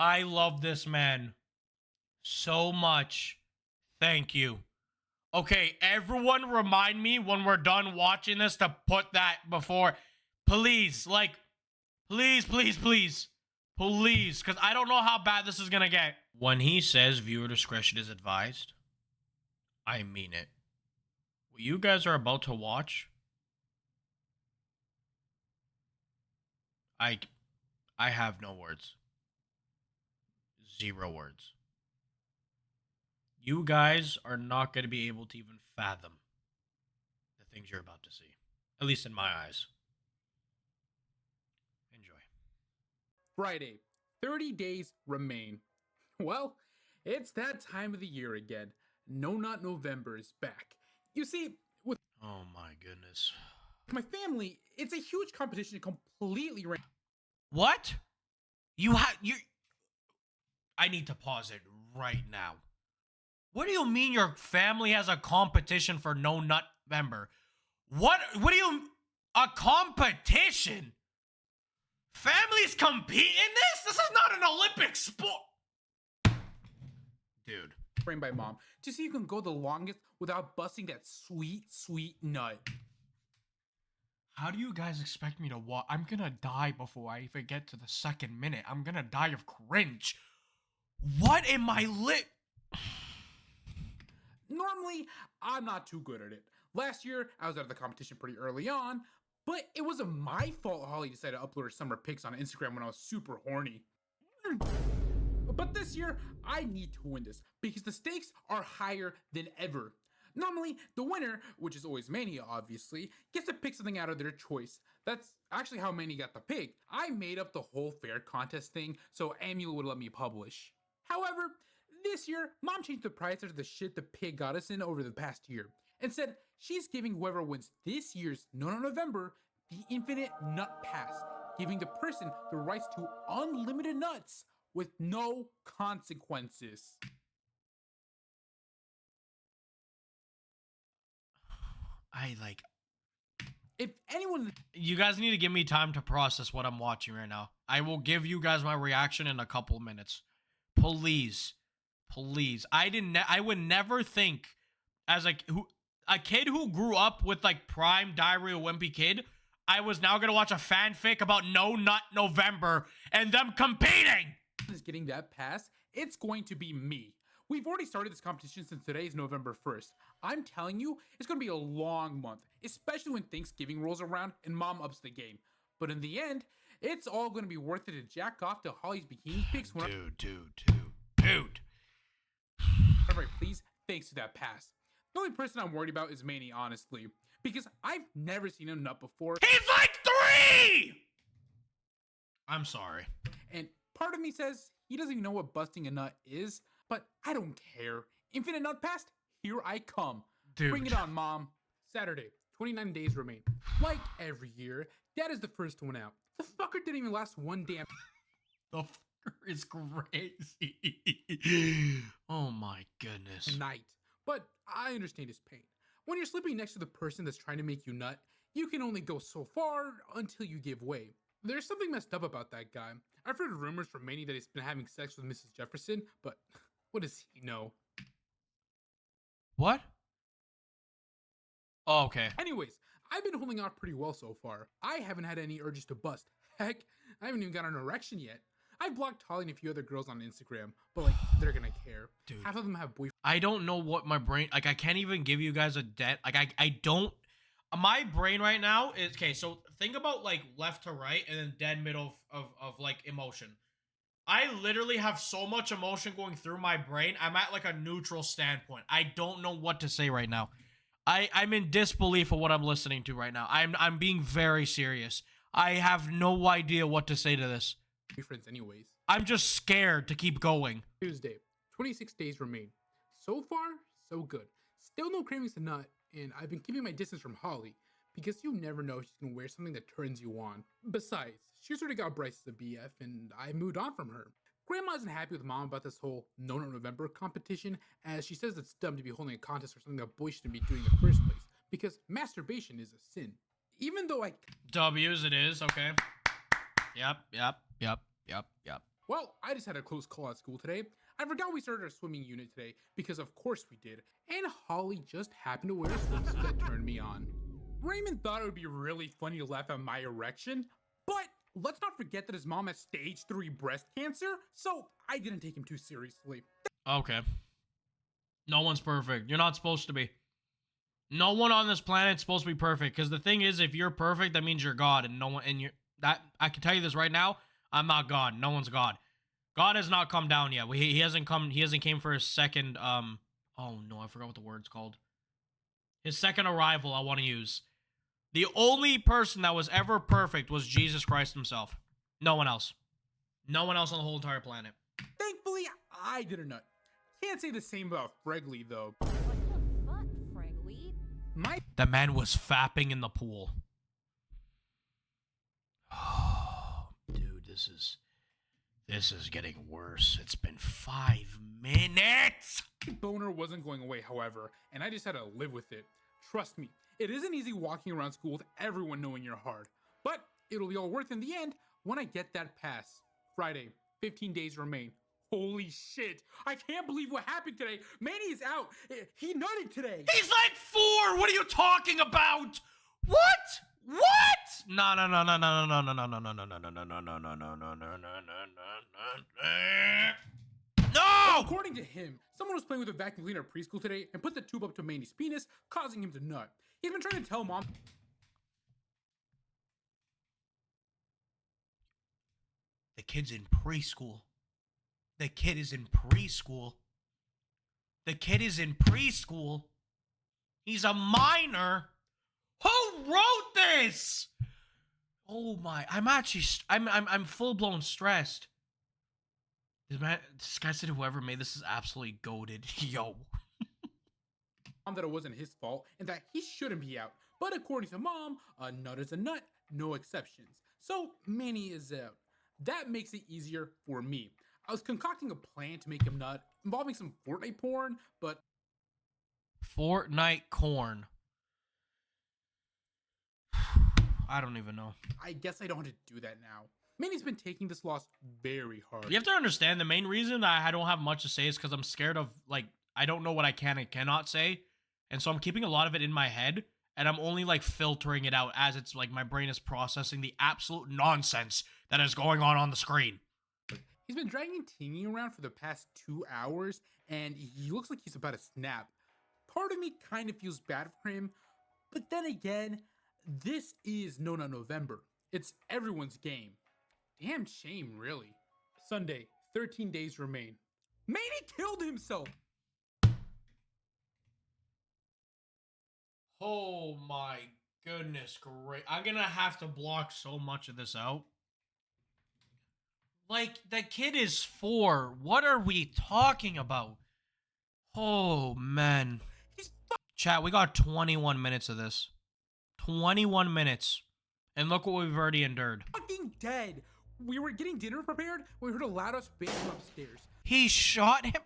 I love this man so much. Thank you. Okay, everyone remind me when we're done watching this to put that before. Please, like, please, please, please. Please, because I don't know how bad this is going to get. When he says viewer discretion is advised, I mean it. What you guys are about to watch, I have no words. Zero words. You guys are not going to be able to even fathom the things you're about to see. At least in my eyes. Enjoy. Friday, 30 days remain. Well, it's that time of the year again. No Nut November is back. You see, with Oh my goodness. my family, it's a huge competition to completely rank. What? I need to pause it right now. What do you mean your family has a competition for No Nut November? What do you... A competition? Families compete in this? This is not an Olympic sport. Dude. Framed by mom to see who can go the longest without busting that sweet, sweet nut. How do you guys expect me to watch? I'm gonna die before I even get to the second minute. I'm gonna die of cringe. What am I lit? Normally, I'm not too good at it. Last year, I was out of the competition pretty early on, but it wasn't my fault Holly decided to upload her summer pics on Instagram when I was super horny. But this year, I need to win this because the stakes are higher than ever. Normally, the winner, which is always Mania obviously, gets to pick something out of their choice. That's actually how Mania got the pick. I made up the whole fair contest thing so Amula would let me publish. However, this year, mom changed the price of the shit the pig got us in over the past year and said she's giving whoever wins this year's No Nut November the infinite nut pass, giving the person the rights to unlimited nuts with no consequences. If anyone... You guys need to give me time to process what I'm watching right now. I will give you guys my reaction in a couple minutes. Please. Please. I would never think as a kid who grew up with like prime Diary of a Wimpy Kid, I was now going to watch a fanfic about No Nut November and them competing. Is getting that pass, it's going to be me. We've already started this competition since today is November 1st. I'm telling you, it's going to be a long month, especially when Thanksgiving rolls around and mom ups the game. But in the end, it's all going to be worth it to jack off to Holly's bikini pics when Dude. Alright, please, thanks to that pass. The only person I'm worried about is Manny, honestly, because I've never seen him nut before. He's like 3! I'm sorry. And part of me says he doesn't even know what busting a nut is, but I don't care. Infinite nut pass, here I come. Dude. Bring it on, mom. Saturday, 29 days remain. Like every year, Dad is the first one out. The fucker didn't even last one damn... The fucker is crazy. Oh my goodness. night. But I understand his pain. When you're sleeping next to the person that's trying to make you nut, you can only go so far until you give way. There's something messed up about that guy. I've heard rumors from many that he's been having sex with Mrs. Jefferson, but what does he know? What? Oh, okay. Anyways, I've been holding out pretty well so far. I haven't had any urges to bust. Heck, I haven't even got an erection yet. I've blocked Holly and a few other girls on Instagram, but like, they're gonna care. Dude. Half of them have boyfriends. I don't know what my brain... Like, I can't even give you guys a debt. Like, I don't... My brain right now is... Okay, so think about, like, left to right and then dead middle of like, emotion. I literally have so much emotion going through my brain. I'm at, like, a neutral standpoint. I don't know what to say right now. I'm in disbelief of what I'm listening to right now. I'm being very serious. I have no idea what to say to this. Boyfriends anyways. I'm just scared to keep going. Tuesday, 26 days remain. So far, so good. Still no cravings to nut, and I've been keeping my distance from Holly, because you never know if she's gonna wear something that turns you on. Besides, she's already got Bryce as a BF, and I moved on from her. Grandma isn't happy with mom about this whole No Nut November competition, as she says it's dumb to be holding a contest for something that boys shouldn't be doing in the first place, because masturbation is a sin. Even though W's it is, okay. Yep. What Well, I just had a close call at school today. I forgot we started our swimming unit today, because of course we did. And Holly just happened to wear a swimsuit that turned me on. Raymond thought it would be really funny to laugh at my erection, but let's not forget that his mom has stage 3 breast cancer, so I didn't take him too seriously. Okay. No one's perfect. You're not supposed to be. No one on this planet's supposed to be perfect. Because the thing is, if you're perfect, that means you're God, and no one. And you're that. I can tell you this right now. I'm not God. No one's God. God has not come down yet. He hasn't come. He hasn't came for his second. Oh no, I forgot what the word's called. His second arrival. I want to use. The only person that was ever perfect was Jesus Christ himself. No one else. No one else on the whole entire planet. Thankfully, I did a nut. Can't say the same about Fregley, though. What the fuck, Fregley? The man was fapping in the pool. Dude, this is getting worse. It's been 5 minutes. My boner wasn't going away, however, and I just had to live with it. Trust me, it isn't easy walking around school with everyone knowing you're hard, but it'll be all worth in the end when I get that pass. Friday, 15 days remain. Holy shit, I can't believe what happened today. Manny is out. He nutted today. He's like 4. What are you talking about? What? What? No. No! According to him, someone was playing with a vacuum cleaner at preschool today and put the tube up to Manny's penis, causing him to nut. He's been trying to tell mom. The kid's in preschool. The kid is in preschool. The kid is in preschool. He's a minor. Who wrote this? Oh my! I'm full blown stressed. This guy said whoever made this is absolutely goated. Yo. Mom that it wasn't his fault and that he shouldn't be out. But according to mom, a nut is a nut, no exceptions. So Manny is out. That makes it easier for me. I was concocting a plan to make him nut, involving some Fortnite porn, but... Fortnite corn. I don't even know. I guess I don't have to do that now. Manny's been taking this loss very hard. You have to understand, the main reason that I don't have much to say is because I'm scared of, like, I don't know what I can and cannot say. And so I'm keeping a lot of it in my head, and I'm only, like, filtering it out as it's, like, my brain is processing the absolute nonsense that is going on the screen. He's been dragging Tingy around for the past 2 hours, and he looks like he's about to snap. Part of me kind of feels bad for him, but then again, this is No Nut November. It's everyone's game. Damn shame, really. Sunday, 13 days remain. Manny killed himself! Oh my goodness, great. I'm gonna have to block so much of this out. Like, the kid is 4. What are we talking about? Oh, man. Chat, we got 21 minutes of this. 21 minutes. And look what we've already endured. Fucking dead. We were getting dinner prepared when we heard a loud ass bang from upstairs. He shot him?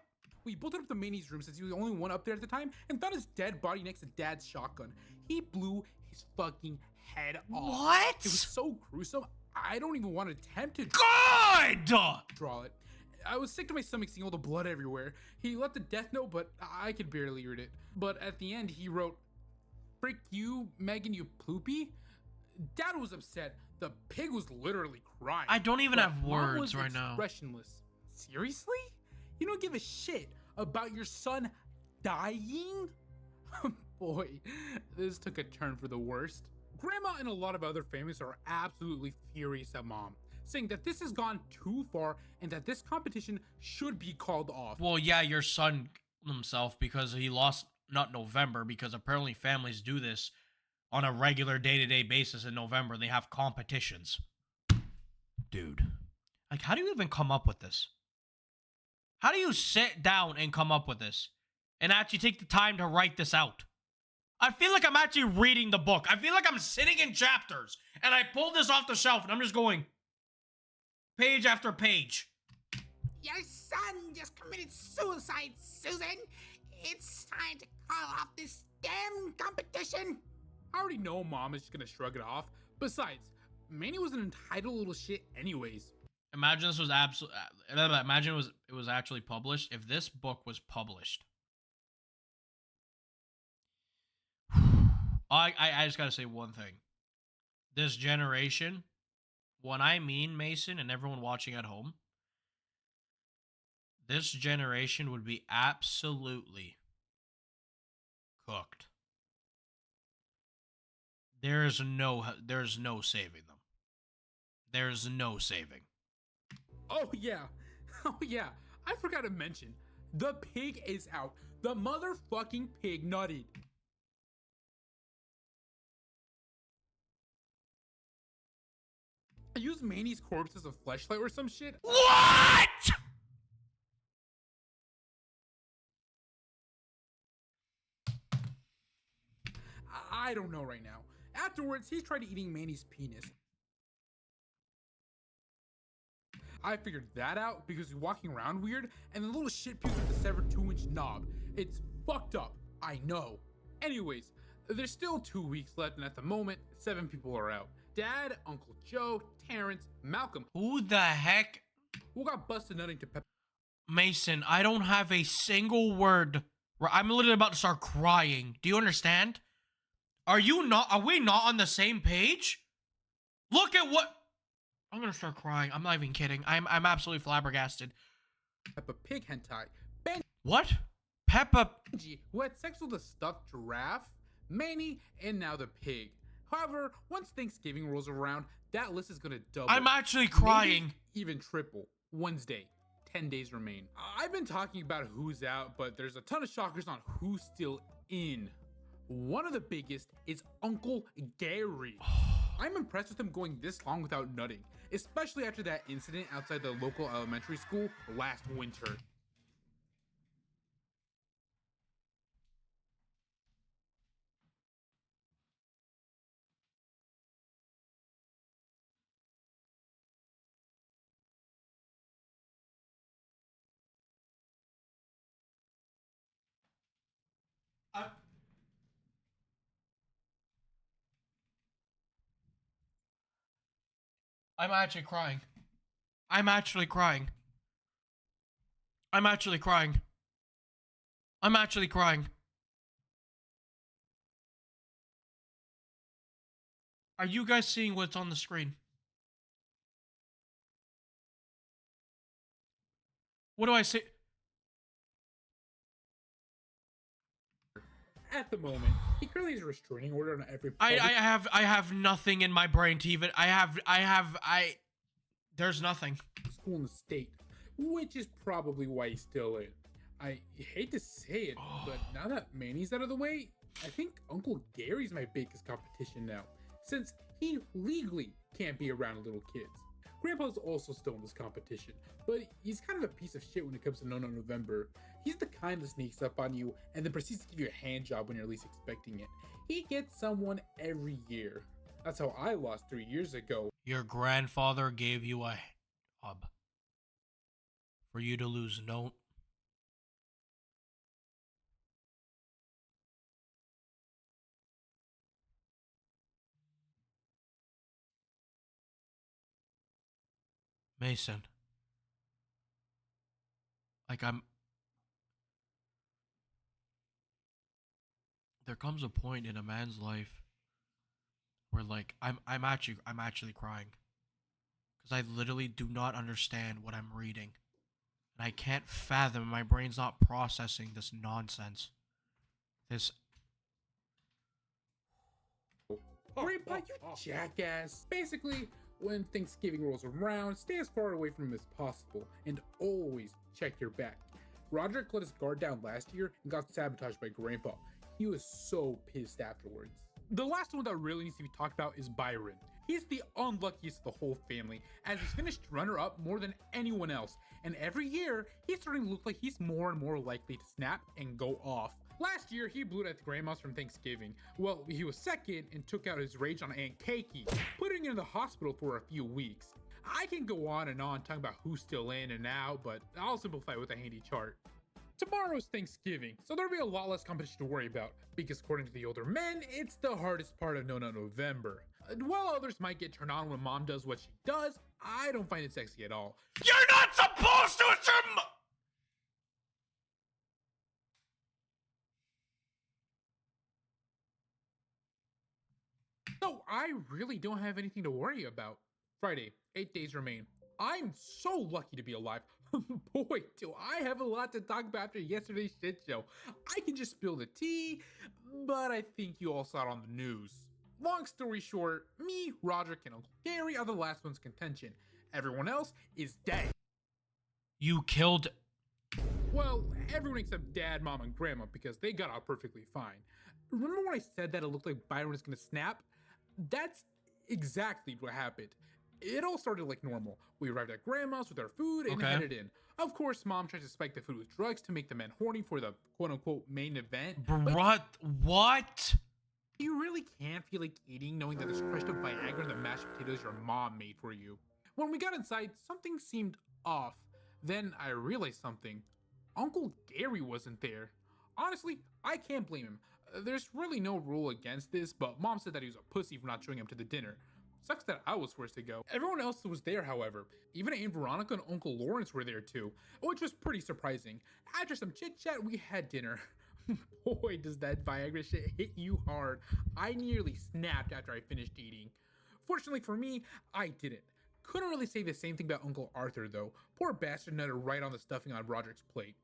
We bolted up to Manny's room since he was the only one up there at the time and found his dead body next to Dad's shotgun. He blew his fucking head off. What? It was so gruesome. I don't even want to attempt to draw it. I was sick to my stomach seeing all the blood everywhere. He left a death note, but I could barely read it. But at the end, he wrote, "Frick you, Megan, you poopy." Dad was upset. The pig was literally crying. I don't even have Mom words was right now. Expressionless. Seriously? You don't give a shit about your son dying? Boy, this took a turn for the worst. Grandma and a lot of other families are absolutely furious at Mom, saying that this has gone too far and that this competition should be called off. Well, yeah, your son himself because he lost not November, because apparently families do this on a regular day-to-day basis in November. They have competitions. Dude, like, how do you even come up with this? How do you sit down and come up with this and actually take the time to write this out? I feel like I'm actually reading the book. I feel like I'm sitting in chapters and I pulled this off the shelf and I'm just going page after page. Your son just committed suicide, Susan. It's time to call off this damn competition. I already know Mom is just gonna shrug it off. Besides, Manny was an entitled little shit anyways. Imagine this was absolutely. Imagine it was actually published. If this book was published, I just gotta say one thing. This generation, when I mean Mason and everyone watching at home, this generation would be absolutely cooked. There's no saving them. There's no saving. Oh yeah, oh yeah. I forgot to mention, the pig is out. The motherfucking pig nutted. I used Manny's corpse as a fleshlight or some shit. What? I don't know right now. Afterwards, he tried eating Manny's penis. I figured that out because he's walking around weird and the little shit pukes with the severed 2-inch knob. It's fucked up, I know. Anyways, there's still 2 weeks left and at the moment, 7 people are out. Dad, Uncle Joe, Terrence, Malcolm. Who the heck? Who got busted nutting to Pepper? Mason, I don't have a single word. I'm literally about to start crying. Do you understand? Are we not on the same page? Look at what I'm gonna start crying. I'm not even kidding. I'm absolutely flabbergasted. Peppa Pig hentai. What? Peppa Benji, who had sex with a stuffed giraffe, Manny, and now the pig. However, once Thanksgiving rolls around, that list is gonna double. I'm actually crying. Maybe even triple. Wednesday, 10 days remain. I've been talking about who's out, but there's a ton of shockers on who's still in. One of the biggest is Uncle Gary. I'm impressed with him going this long without nutting, especially after that incident outside the local elementary school last winter. I- I'm actually crying. I'm actually crying. I'm actually crying. I'm actually crying. Are you guys seeing what's on the screen? What do I say? At the moment, he currently has a restraining order on every public I have nothing in my brain to even there's nothing. school in the state, which is probably why he's still in. I hate to say it, but now that Manny's out of the way, I think Uncle Gary's my biggest competition now, since he legally can't be around little kids. Grandpa's also still in this competition, but he's kind of a piece of shit when it comes to No No November. He's the kind that sneaks up on you and then proceeds to give you a hand job when you're least expecting it. He gets someone every year. That's how I lost 3 years ago. Your grandfather gave you a job for you to lose no. Mason. Like there comes a point in a man's life where like I'm actually crying because I literally do not understand what I'm reading, and I can't fathom, my brain's not processing this nonsense. This Grandpa, you jackass. Basically, when Thanksgiving rolls around, stay as far away from him as possible and always check your back. Roderick let his guard down last year and got sabotaged by Grandpa. He was so pissed afterwards. The last one that really needs to be talked about is Byron. He's the unluckiest of the whole family, as he's finished runner-up more than anyone else, and every year, he's starting to look like he's more and more likely to snap and go off. Last year, he blew it at Grandma's from Thanksgiving. Well, he was second and took out his rage on Aunt Cakey, putting her in the hospital for a few weeks. I can go on and on talking about who's still in and out, but I'll simplify with a handy chart. Tomorrow's Thanksgiving, so there'll be a lot less competition to worry about, because according to the older men, it's the hardest part of No No November. While others might get turned on when mom does what she does, I don't find it sexy at all. You're not supposed to! It's your So I really don't have anything to worry about. Friday, 8 days remain. I'm so lucky to be alive. Boy, do I have a lot to talk about after yesterday's shit show. I can just spill the tea, but I think you all saw it on the news. Long story short, me, Roderick, and Uncle Gary are the last ones contention. Everyone else is dead. You killed... Well, everyone except Dad, Mom, and Grandma because they got out perfectly fine. Remember when I said that it looked like Byron was gonna snap? That's exactly what happened. It all started like normal. We arrived at Grandma's with our food and headed in. Of course, Mom tries to spike the food with drugs to make the men horny for the quote-unquote main event. What? You really can't feel like eating knowing that there's crushed up Viagra in the mashed potatoes your mom made for you. When we got inside, something seemed off. Then I realized something. Uncle Gary wasn't there. Honestly, I can't blame him. There's really no rule against this, but Mom said that he was a pussy for not showing up to the dinner. Sucks that I was forced to go. Everyone else was there, however. Even Aunt Veronica and Uncle Lawrence were there too, which was pretty surprising. After some chit chat, we had dinner. Boy, does that Viagra shit hit you hard. I nearly snapped after I finished eating. Fortunately for me, I didn't. Couldn't really say the same thing about Uncle Arthur though. Poor bastard nutted right on the stuffing on Roderick's plate.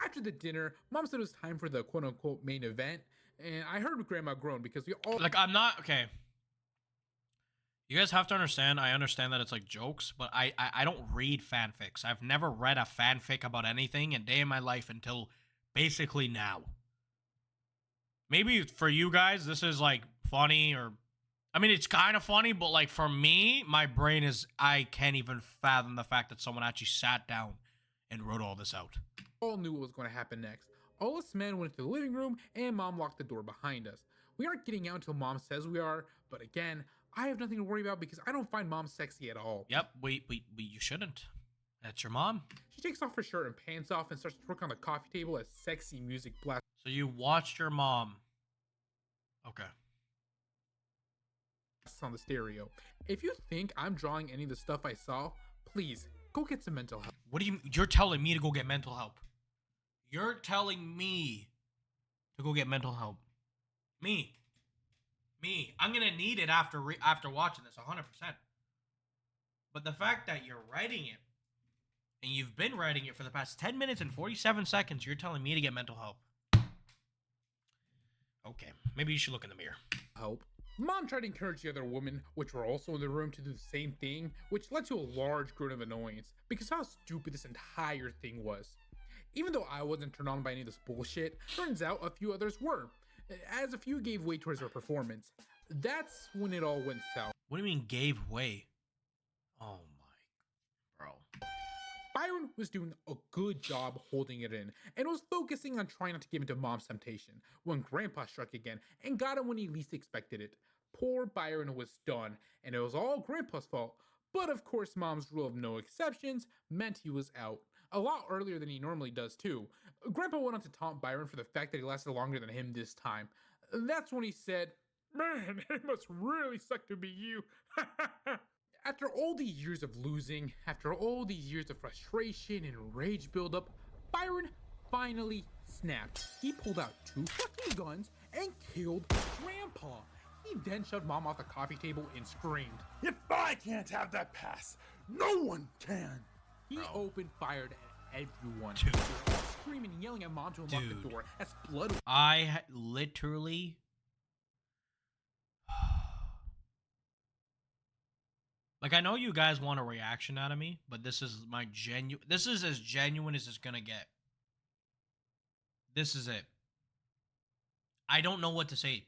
After the dinner, Mom said it was time for the quote-unquote main event, and I heard Grandma groan because we all— Like, I'm not... Okay. You guys have to understand, I understand that it's like jokes, but I don't read fanfics. I've never read a fanfic about anything a day in my life until basically now. Maybe for you guys, this is like funny or... I mean, it's kind of funny, but like for me, my brain is... I can't even fathom the fact that someone actually sat down and wrote all this out. All knew what was going to happen next. All us men went to the living room and Mom locked the door behind us. We aren't getting out until Mom says we are, but again, I have nothing to worry about because I don't find Mom sexy at all. Yep, you shouldn't. That's your mom. She takes off her shirt and pants off and starts to work on the coffee table as sexy music blasts So you watched your mom. Okay. on the stereo. If you think I'm drawing any of the stuff I saw, please go get some mental help. What do you... You're telling me to go get mental help. You're telling me to go get mental help. Me. I'm gonna need it after watching this, 100%. But the fact that you're writing it, and you've been writing it for the past 10 minutes and 47 seconds, you're telling me to get mental help. Okay, maybe you should look in the mirror. Help. Mom tried to encourage the other women, which were also in the room, to do the same thing, which led to a large groan of annoyance because of how stupid this entire thing was. Even though I wasn't turned on by any of this bullshit, turns out a few others were, as a few gave way towards her performance. That's when it all went south. What do you mean gave way? Oh my... Bro. Byron was doing a good job holding it in and was focusing on trying not to give in to Mom's temptation when Grandpa struck again and got him when he least expected it. Poor Byron was done, and it was all Grandpa's fault. But of course, Mom's rule of no exceptions meant he was out. A lot earlier than he normally does too. Grandpa went on to taunt Byron for the fact that he lasted longer than him this time. That's when he said, "Man, it must really suck to be you." After all these years of losing, after all these years of frustration and rage buildup, Byron finally snapped. He pulled out 2 fucking guns and killed Grandpa. He then shoved Mom off the coffee table and screamed, If I can't have that pass, no one can. He opened fire at everyone. Dude. They were all screaming and yelling at Mom to unlock the door as blood. I literally... Like, I know you guys want a reaction out of me, but this is my this is as genuine as it's gonna get. This is it. I don't know what to say.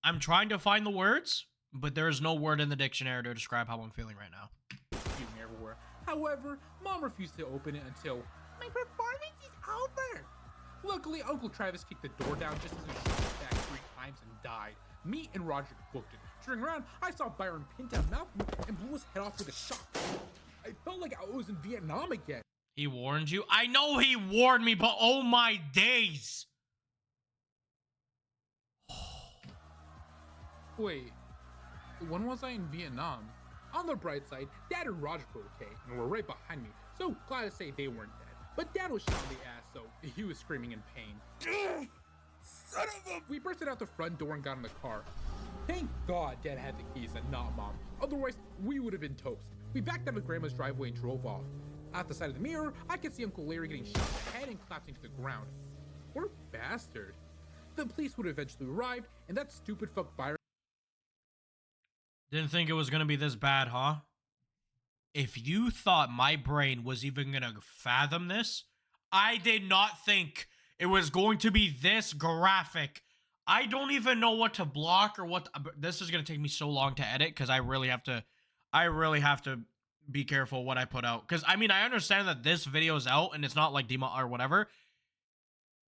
I'm trying to find the words, but there is no word in the dictionary to describe how I'm feeling right now. Everywhere. However, Mom refused to open it until my performance is over. Luckily, Uncle Travis kicked the door down just as we shot it back 3 times and died. Me and Roger booked it. Turning around, I saw Byron pin down Malcolm and blew his head off with a shot. I felt like I was in Vietnam again. He warned you? I know he warned me, but oh my days. Wait, when was I in Vietnam? On the bright side, Dad and Roger were okay and were right behind me, so glad to say they weren't dead. But Dad was shot in the ass, so he was screaming in pain. Son of a... We bursted out the front door and got in the car. Thank God Dad had the keys and not Mom. Otherwise, we would have been toast. We backed out of Grandma's driveway and drove off. At the side of the mirror, I could see Uncle Larry getting shot in the head and collapsing to the ground. Poor bastard. The police would have eventually arrived, and that stupid fuck Byron. Didn't think it was gonna be this bad, huh? If you thought my brain was even gonna fathom this, I did not think it was going to be this graphic. I don't even know what to block or what. This is gonna take me so long to edit because I really have to be careful what I put out. Because I mean, I understand that this video's out and it's not like Dima or whatever.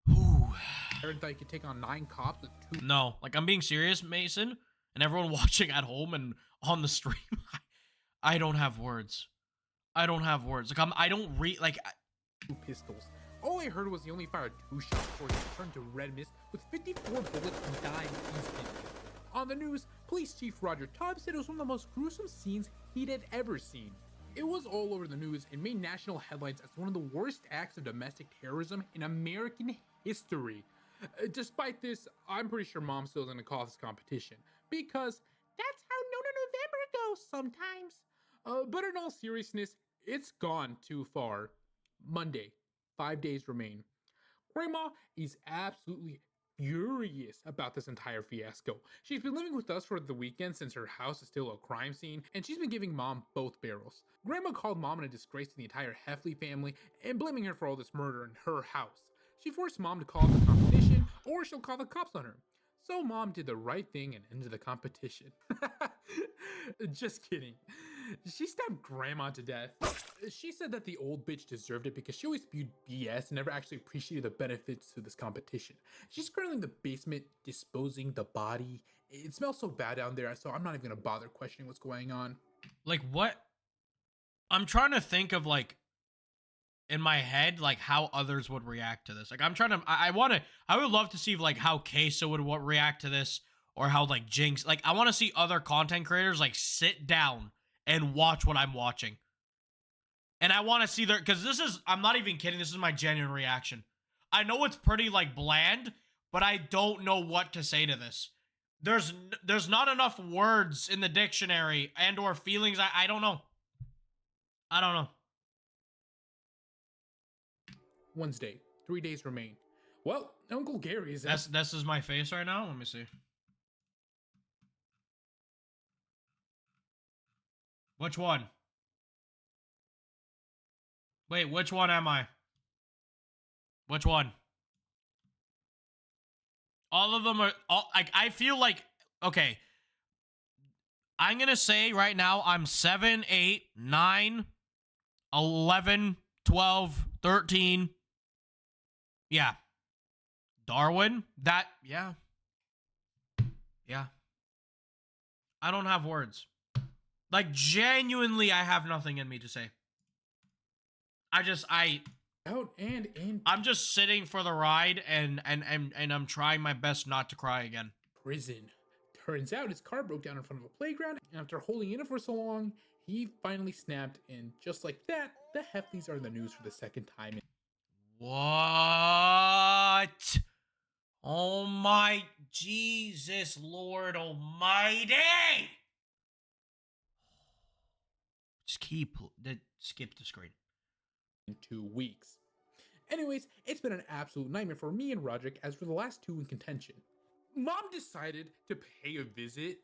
Whew. Byron thought he could take on 9 cops with 2. No, like I'm being serious, Mason, and everyone watching at home and on the stream. I don't have words. I don't have words. Like I don't read like 2 pistols. All I heard was he only fired 2 shots before he turned to red mist with 54 bullets and died instantly. On the news, Police Chief Roger Tubbs said it was one of the most gruesome scenes he'd had ever seen. It was all over the news and made national headlines as one of the worst acts of domestic terrorism in American history. Despite this, I'm pretty sure Mom still isn't gonna call this competition because that's how November goes sometimes. But in all seriousness, it's gone too far. Monday, 5 days remain. Grandma is absolutely furious about this entire fiasco. She's been living with us for the weekend since her house is still a crime scene, and she's been giving Mom both barrels. Grandma called Mom a disgrace to the entire Heffley family and blaming her for all this murder in her house. She forced Mom to call off the competition or she'll call the cops on her. So Mom did the right thing and ended the competition. Just kidding. She stabbed Grandma to death. She said that the old bitch deserved it because she always spewed BS and never actually appreciated the benefits to this competition. She's currently in the basement disposing the body. It smells so bad down there, so I'm not even gonna bother questioning what's going on. like what I'm trying to think of, like, in my head, like how others would react to this. Like I'm trying to I would love to see like how Queso would react to this, or how like Jinx, like I want to see other content creators like sit down and watch what I'm watching. And I want to see their, because this is, I'm not even kidding, this is my genuine reaction. I know it's pretty like bland, but I don't know what to say to this. There's not enough words in the dictionary and or feelings. I don't know. I don't know. Wednesday, 3 days remain. Well, Uncle Gary is This is my face right now. Let me see. Which one? Wait, which one am I? Which one? All of them are all like, I feel like, okay. I'm going to say right now I'm 7, 8, 9, 11, 12, 13. Yeah. Darwin, that, yeah. Yeah. I don't have words. Like, genuinely, I have nothing in me to say. out and in I'm just sitting for the ride, and I'm trying my best not to cry again. prison. Turns out his car broke down in front of a playground, and after holding in it for so long, he finally snapped, and just like that, the Heffleys are in the news for the 2nd time. What? Oh my Jesus, Lord Almighty! Skip the screen. In 2 weeks. Anyways, it's been an absolute nightmare for me and Roderick as we're the last 2 in contention. Mom decided to pay a visit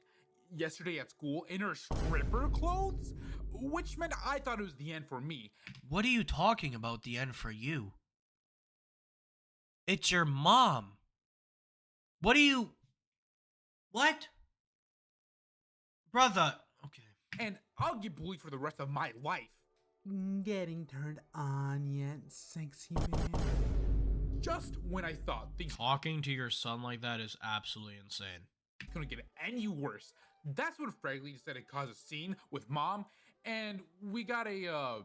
yesterday at school in her stripper clothes, which meant I thought it was the end for me. What are you talking about, the end for you? It's your mom. What? Brother. Okay. And I'll get bullied for the rest of my life. Getting turned on yet, sexy man? just when I thought things Talking to your son like that is absolutely insane. couldn't get any worse, that's when Fragley decided to cause a scene with mom, and we got a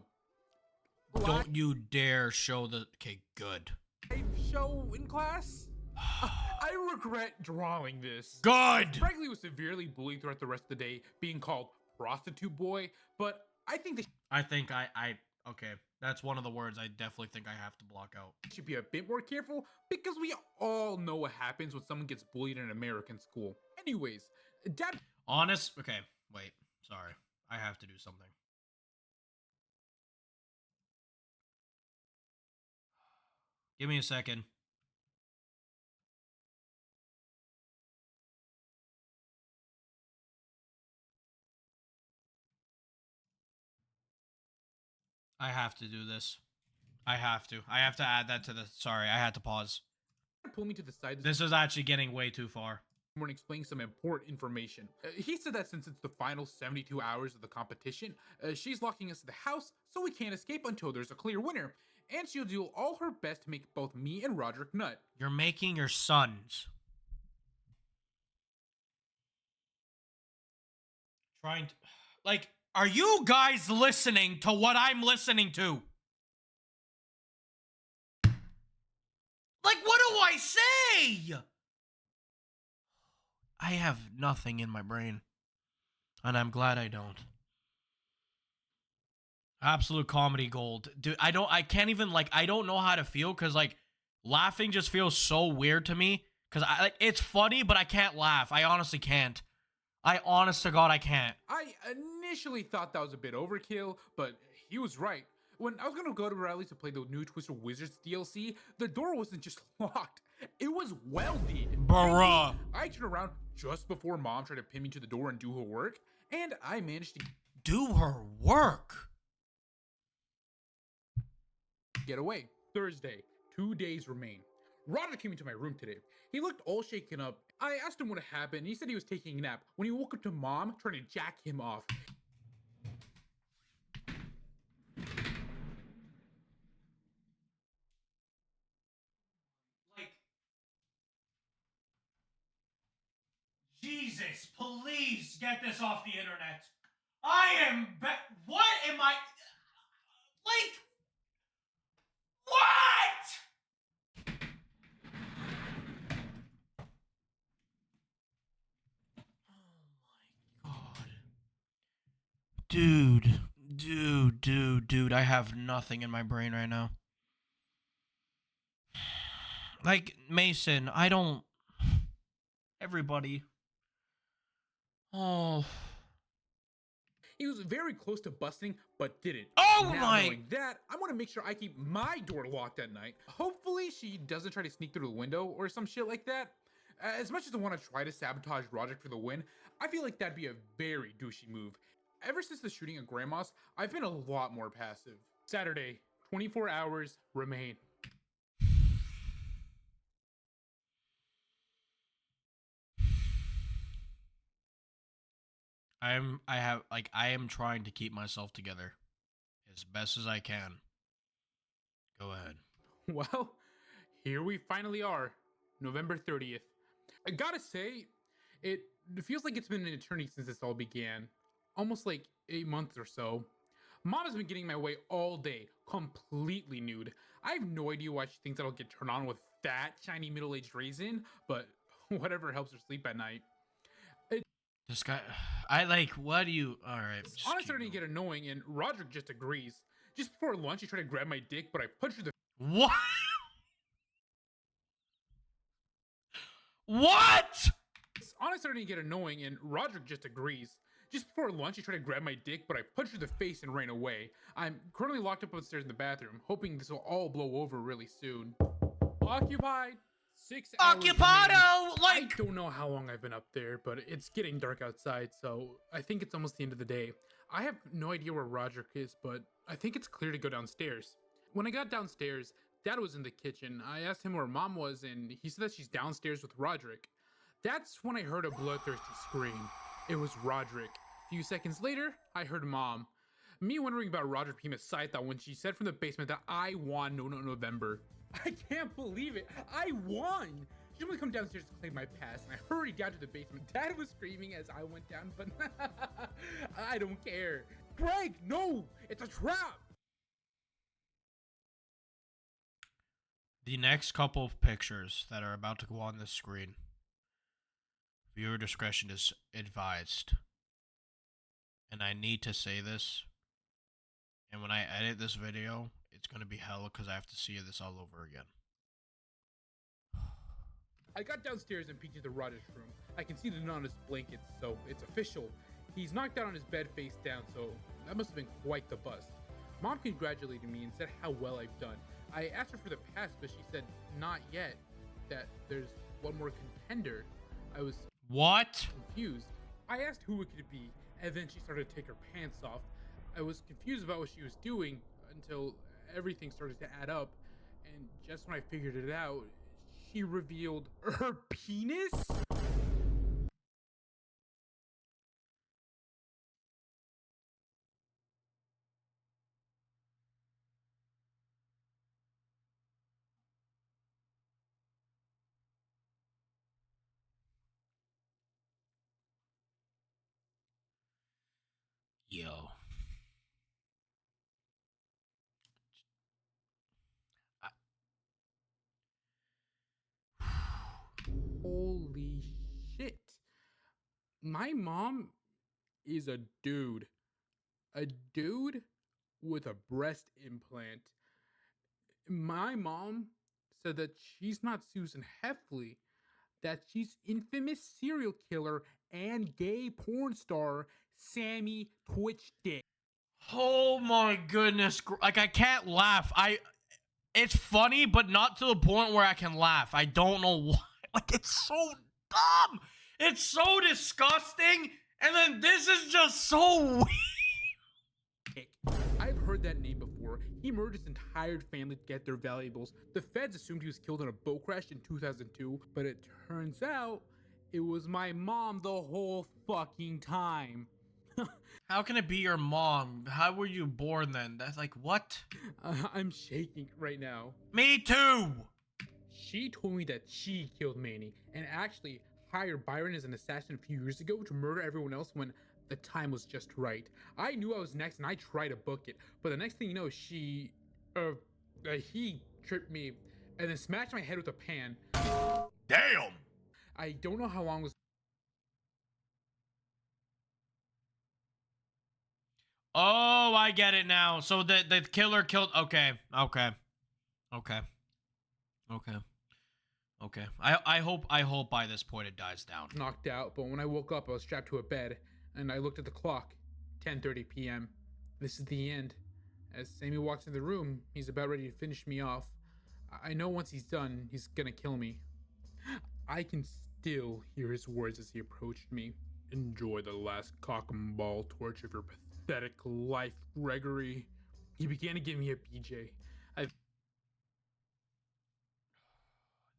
Don't you dare show the. Okay, good. live show in class. I regret drawing this. Good! Fragley was severely bullied throughout the rest of the day, being called prostitute boy, but I think they I think okay, that's one of the words I definitely think I have to block out. should be a bit more careful because we all know what happens when someone gets bullied in an American school. Anyways, Dad Okay, wait, sorry. I have to do something. Give me a second. I have to do this. I have to add that to the. Sorry, I had to pause. pulled me to the side This is actually getting way too far. morning explaining some important information. He said that since it's the final 72 hours of the competition, she's locking us in the house so we can't escape until there's a clear winner. And she'll do all her best to make both me and Roderick nut. You're making your sons. Trying to. Like, are you guys listening to what I'm listening to? Like, what do I say? I have nothing in my brain. And I'm glad I don't. Absolute comedy gold. Dude, I can't even, like, I don't know how to feel because, like, laughing just feels so weird to me. Because, it's funny, but I can't laugh. I honestly can't. I honest to God, I can't. I initially thought that was a bit overkill, but he was right. When I was gonna go to Riley's to play the new Twister Wizards DLC, the door wasn't just locked, it was welded. Bruh. I turned around just before Mom tried to pin me to the door and do her work, and I managed to Do her work. get away. Thursday, 2 days remain. Roderick came into my room today. He looked all shaken up. I asked him what happened, and he said he was taking a nap when he woke up to Mom trying to jack him off. Like, Jesus, please get this off the internet. What am I? Like, what? Oh my God. Dude, I have nothing in my brain right now. Like, Mason, I don't. Everybody. Oh. He was very close to busting, but didn't. Oh Now, my- knowing that, I want to make sure I keep my door locked at night. Hopefully, she doesn't try to sneak through the window or some shit like that. As much as I want to try to sabotage Roderick for the win, I feel like that'd be a very douchey move. Ever since the shooting at Grandma's, I've been a lot more passive. Saturday, 24 hours remain. I am trying to keep myself together as best as I can. Go ahead. Well, here we finally are, November 30th. I gotta say, it feels like it's been an eternity since this all began. Almost like 8 months or so. Mom has been getting my way all day, completely nude. I have no idea why she thinks that I'll get turned on with that shiny middle-aged raisin, but whatever helps her sleep at night. This guy, what do you, alright. It's honestly starting to get annoying, and Roderick just agrees. Just before lunch, he tried to grab my dick, but I punched her the What? What? It's honestly starting to get annoying, and Roderick just agrees. Just before lunch, he tried to grab my dick, but I punched her in the face and ran away. I'm currently locked up upstairs in the bathroom, hoping this will all blow over really soon. Occupied. 6 hours remaining. Occupado! Like, I don't know how long I've been up there, but it's getting dark outside, so I think it's almost the end of the day. I have no idea where Roderick is, but I think it's clear to go downstairs. When I got downstairs, Dad was in the kitchen. I asked him where Mom was, and he said that she's downstairs with Roderick. That's when I heard a bloodthirsty scream. It was Roderick. A few seconds later, I heard Mom. Me wondering about Roderick being a side thought when she said from the basement that I won No November. I can't believe it. I won. She only come downstairs to claim my pass, and I hurried down to the basement. Dad was screaming as I went down, but I don't care. Greg, no, it's a trap. The next couple of pictures that are about to go on the screen, viewer discretion is advised. And I need to say this. And when I edit this video, it's going to be hell because I have to see this all over again. I got downstairs and peeked into Roger's room. I can see the note on his blankets, so it's official. He's knocked out on his bed face down, so that must have been quite the bust. Mom congratulated me and said how well I've done. I asked her for the pass, but she said not yet, that there's one more contender. I was confused. I asked who it could be, and then she started to take her pants off. I was confused about what she was doing until everything started to add up, and just when I figured it out, she revealed her penis? Yo. Holy shit. My mom is a dude. A dude with a breast implant. My mom said that she's not Susan Heffley, that she's infamous serial killer and gay porn star Sammy Twitch Dick. Oh my goodness. Like, I can't laugh. It's funny, but not to the point where I can laugh. I don't know why. Like, it's so dumb. It's so disgusting. And then this is just so weird. I've heard that name before. He murdered his entire family to get their valuables. The feds assumed he was killed in a boat crash in 2002, but it turns out it was my mom the whole fucking time. How can it be your mom? How were you born then? That's like, what? I'm shaking right now. Me too. She told me that she killed Manny and actually hired Byron as an assassin a few years ago to murder everyone else when the time was just right. I knew I was next and I tried to book it, but the next thing you know, he tripped me and then smashed my head with a pan. Damn. I don't know how long was. Oh, I get it now. So the killer killed. Okay. I hope by this point it dies down. Knocked out, but when I woke up, I was strapped to a bed and I looked at the clock. 10:30 p.m. This is the end. As Sammy walks in the room, he's about ready to finish me off. I know once he's done, he's gonna kill me. I can still hear his words as he approached me. Enjoy the last cock and ball torch of your pathetic life, Gregory. He began to give me a BJ.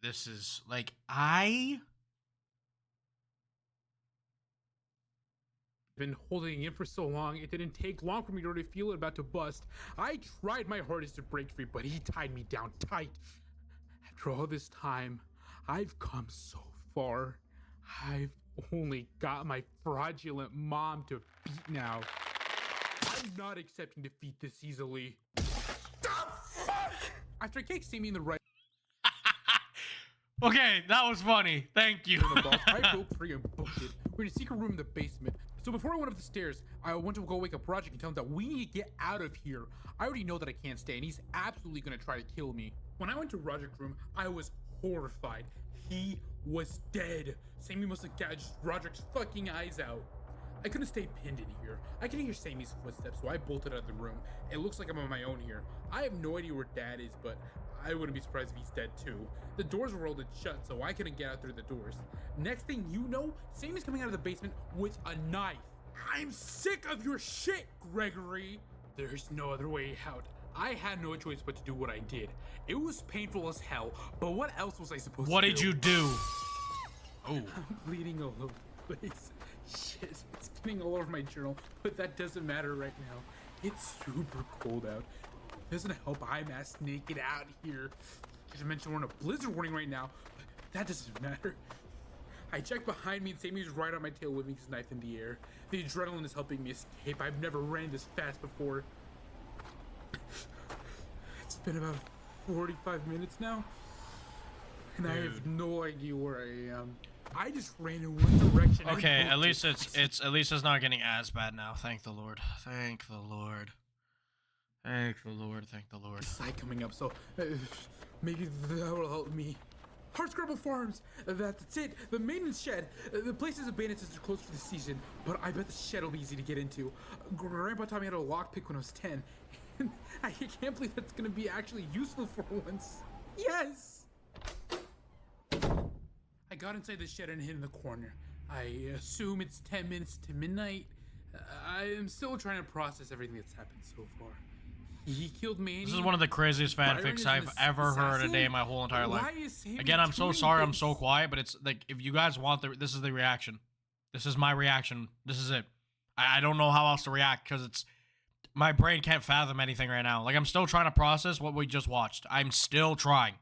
This is like, I've been holding it in for so long, it didn't take long for me to already feel it about to bust. I tried my hardest to break free, but he tied me down tight. After all this time, I've come so far. I've only got my fraudulent mom to beat now. I'm not accepting defeat this easily. After I kicked Sammy in the right. Okay, that was funny. Thank you. I broke free and booked it. We're in a secret room in the basement. So before I went up the stairs, I went to go wake up Roger and tell him that we need to get out of here. I already know that I can't stay, and he's absolutely gonna try to kill me. When I went to Roger's room, I was horrified. He was dead. Sammy must have gouged Roderick's fucking eyes out. I couldn't stay pinned in here. I could hear Sammy's footsteps, so I bolted out of the room. It looks like I'm on my own here. I have no idea where Dad is, but I wouldn't be surprised if he's dead too. The doors were rolled shut, so I couldn't get out through the doors. Next thing you know, Sammy's coming out of the basement with a knife. I'm sick of your shit, Gregory. There's no other way out. I had no choice but to do what I did. It was painful as hell, but what else was I supposed to do? What did you do? Oh. I'm bleeding all over the place. Shit, it's getting all over my journal, but that doesn't matter right now. It's super cold out. Doesn't help I'm ass naked out here. Just mention we're in a blizzard warning right now, but that doesn't matter. I check behind me and Sammy's right on my tail waving his knife in the air. The adrenaline is helping me escape. I've never ran this fast before. It's been about 45 minutes now, and I have no idea where I am. I just ran in one direction. Okay, at least it's not getting as bad now. Thank the Lord. Thank the Lord. Thank the Lord. Thank the Lord. Side coming up, so maybe that will help me. Hardscrabble Farms. That's it. The maintenance shed. The place is abandoned since they're close to the season, but I bet the shed will be easy to get into. Grandpa taught me how to lockpick when I was 10. I can't believe that's gonna be actually useful for once. Yes! I got inside the shed and hid in the corner. I assume it's 10 minutes to midnight. I am still trying to process everything that's happened so far. He killed Manny. This is one of the craziest fanfics I've ever heard a day in my whole entire life. Again, I'm so sorry I'm so quiet, but it's like, if you guys want this is the reaction. This is my reaction. This is it. I don't know how else to react, because it's, my brain can't fathom anything right now. Like, I'm still trying to process what we just watched. I'm still trying.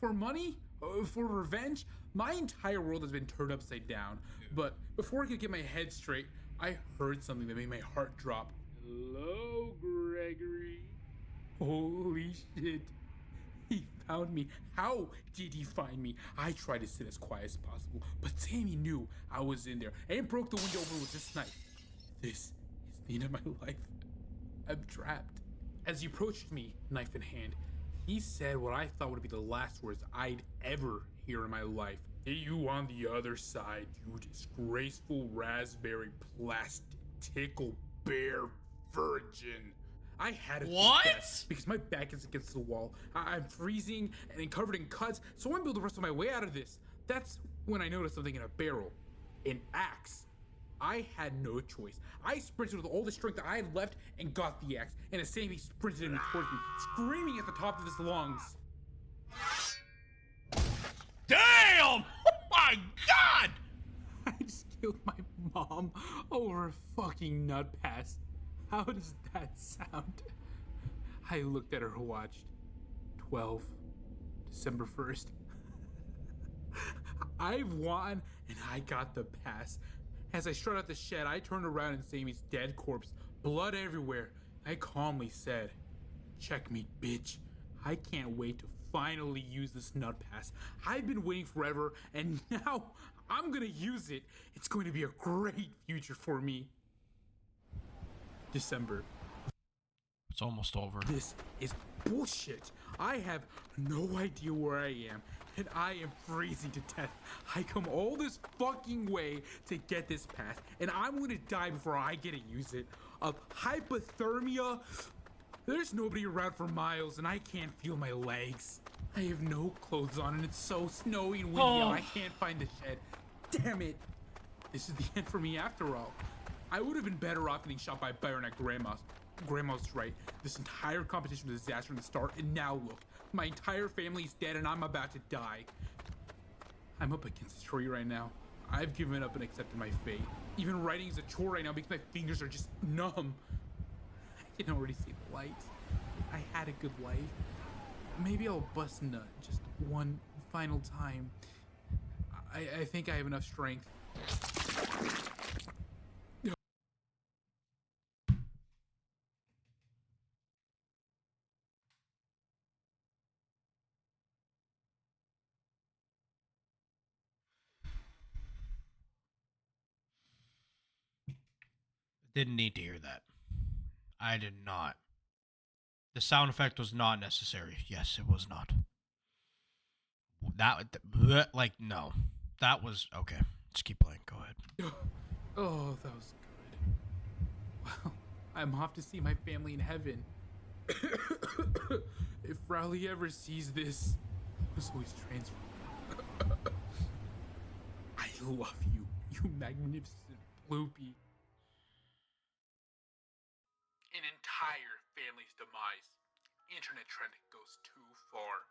For money? For revenge? My entire world has been turned upside down. But before I could get my head straight, I heard something that made my heart drop. Hello, Gregory. Holy shit. He found me. How did he find me? I tried to sit as quiet as possible, but Sammy knew I was in there and broke the window over with this knife. This is the end of my life. I'm trapped. As he approached me, knife in hand, he said what I thought would be the last words I'd ever hear in my life. Hey, you on the other side, you disgraceful raspberry plastic tickle bear virgin. I had to confess, because my back is against the wall. I'm freezing and covered in cuts, so I'm building the rest of my way out of this. That's when I noticed something in a barrel. An axe. I had no choice. I sprinted with all the strength that I had left and got the axe, and as Sammy sprinted in towards me, screaming at the top of his lungs. Damn! Oh my god! I just killed my mom over a fucking nut pass. How does that sound? I looked at her watch. 12, December 1st. I've won, and I got the pass. As I strode out the shed, I turned around and Sammy's dead corpse, blood everywhere. I calmly said, "Checkmate, bitch. I can't wait to finally use this nut pass. I've been waiting forever, and now I'm gonna use it. It's going to be a great future for me." December. It's almost over. This is bullshit. I have no idea where I am, and I am freezing to death. I come all this fucking way to get this pass, and I'm gonna die before I get to use it. Of hypothermia? There's nobody around for miles, and I can't feel my legs. I have no clothes on, and it's so snowy and windy out. I can't find the shed. Damn it. This is the end for me after all. I would have been better off getting shot by Byron at Grandma's. Grandma's right. This entire competition was a disaster from the start, and now look. My entire family is dead, and I'm about to die. I'm up against a tree right now. I've given up and accepted my fate. Even writing is a chore right now because my fingers are just numb. I can already see the light. I had a good life. Maybe I'll bust a nut just one final time. I think I have enough strength. Didn't need to hear that. I did not. The sound effect was not necessary. Yes, it was not. That, like, no. That was, okay. Just keep playing. Go ahead. Oh, that was good. Well, I'm off to see my family in heaven. If Rowley ever sees this, so he's transferred. I love you, you magnificent Bloopy. An entire family's demise. Internet trend goes too far.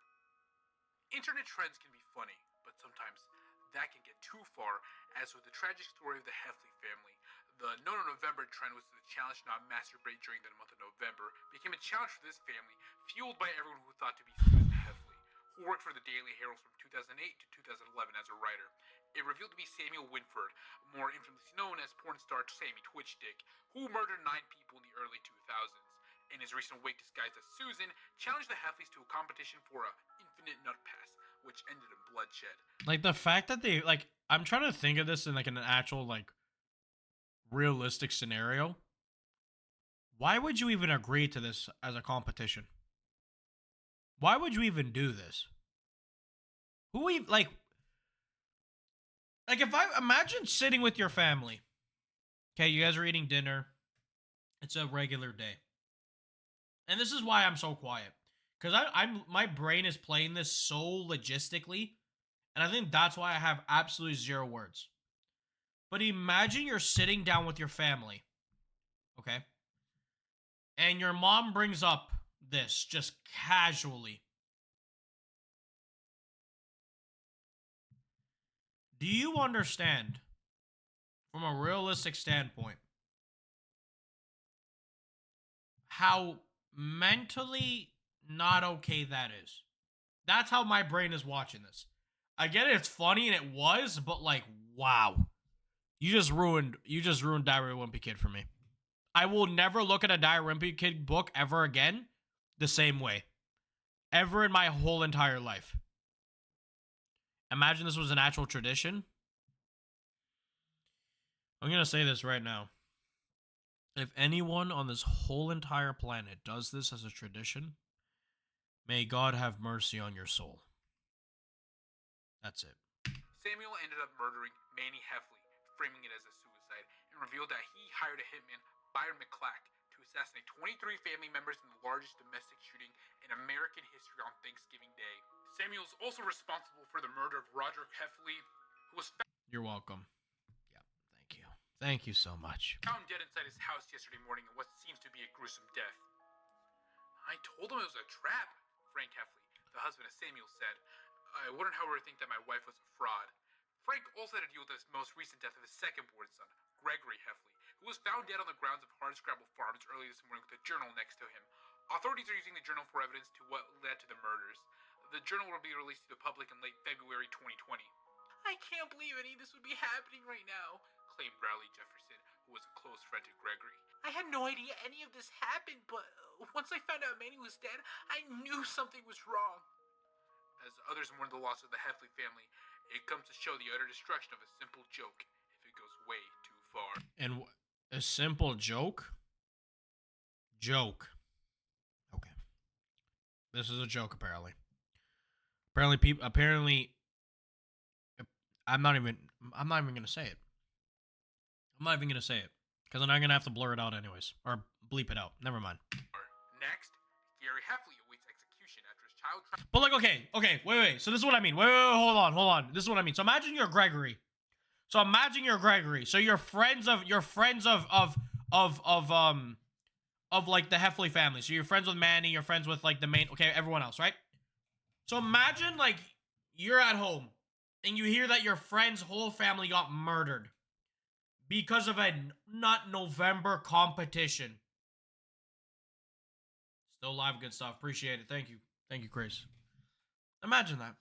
Internet trends can be funny, but sometimes that can get too far, as with the tragic story of the Heffley family. The No November trend was the challenge to not masturbate during the month of November became a challenge for this family, fueled by everyone who thought to be Susan Heffley. who worked for the Daily Herald from 2008 to 2011 as a writer. It revealed to be Samuel Winford, more infamously known as porn star Sammy Twitch Dick, who murdered 9 people in the early 2000s. In his recent wake disguised as Susan, challenged the Heffleys to a competition for a infinite nut pass, which ended in bloodshed. Like, the fact that they, like, I'm trying to think of this in, like, an actual, like, realistic scenario. Why would you even agree to this as a competition? Why would you even do this? Who even, like, if I imagine sitting with your family. Okay, you guys are eating dinner. It's a regular day. And this is why I'm so quiet. Because my brain is playing this so logistically. And I think that's why I have absolutely 0 words. But imagine you're sitting down with your family. Okay? And your mom brings up this just casually. Do you understand, from a realistic standpoint, how mentally not okay that is? That's how my brain is watching this. I get it, it's funny, and it was, but like, wow. You just ruined Diary of a Wimpy Kid for me. I will never look at a Diary of a Wimpy Kid book ever again the same way. Ever in my whole entire life. Imagine this was an actual tradition. I'm going to say this right now. If anyone on this whole entire planet does this as a tradition, may God have mercy on your soul. That's it. Samuel ended up murdering Manny Heffley, framing it as a suicide, and revealed that he hired a hitman, Byron McClack, to assassinate 23 family members in the largest domestic shooting in American history on Thanksgiving Day. Samuel's also responsible for the murder of Roderick Heffley, who was You're welcome. Yeah, thank you. Thank you so much. found dead inside his house yesterday morning in what seems to be a gruesome death. I told him it was a trap, Frank Heffley, the husband of Samuel, said. I wouldn't, however, think that my wife was a fraud. Frank also had to deal with his most recent death of his second-born son, Gregory Heffley, who was found dead on the grounds of Hardscrabble Farms early this morning with a journal next to him. Authorities are using the journal for evidence to what led to the murders. The journal will be released to the public in late February 2020. I can't believe any of this would be happening right now, claimed Riley Jefferson, who was a close friend to Gregory. I had no idea any of this happened, but once I found out Manny was dead, I knew something was wrong. As others mourn the loss of the Heffley family, it comes to show the utter destruction of a simple joke if it goes way too far. And a simple joke? Joke. Okay. This is a joke, apparently. Apparently, I'm not even gonna say it. I'm not even gonna say it. Because I'm not gonna have to blur it out anyways. Or bleep it out. Never mind. Next, Gary Heffley awaits execution after his child... But like, okay, wait. So this is what I mean. Wait, hold on. This is what I mean. So imagine you're Gregory. So you're friends of like the Heffley family. So you're friends with Manny, you're friends with like the main, okay, everyone else, right? So imagine like you're at home and you hear that your friend's whole family got murdered because of a Nut November competition. Still live, good stuff. Appreciate it. Thank you, Chris. Imagine that.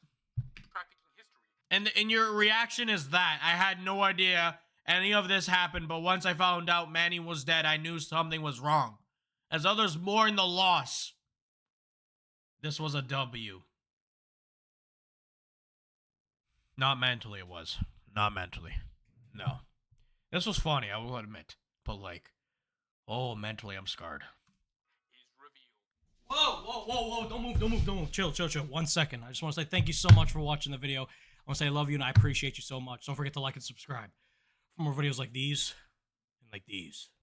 And your reaction is that I had no idea any of this happened, but once I found out Manny was dead, I knew something was wrong. As others mourn the loss, this was a W. Not mentally, it was. Not mentally. No. This was funny, I will admit. But like, oh, mentally I'm scarred. Whoa. Don't move. Chill. 1 second. I just want to say thank you so much for watching the video. I want to say I love you and I appreciate you so much. Don't forget to like and subscribe for more videos like these and like these.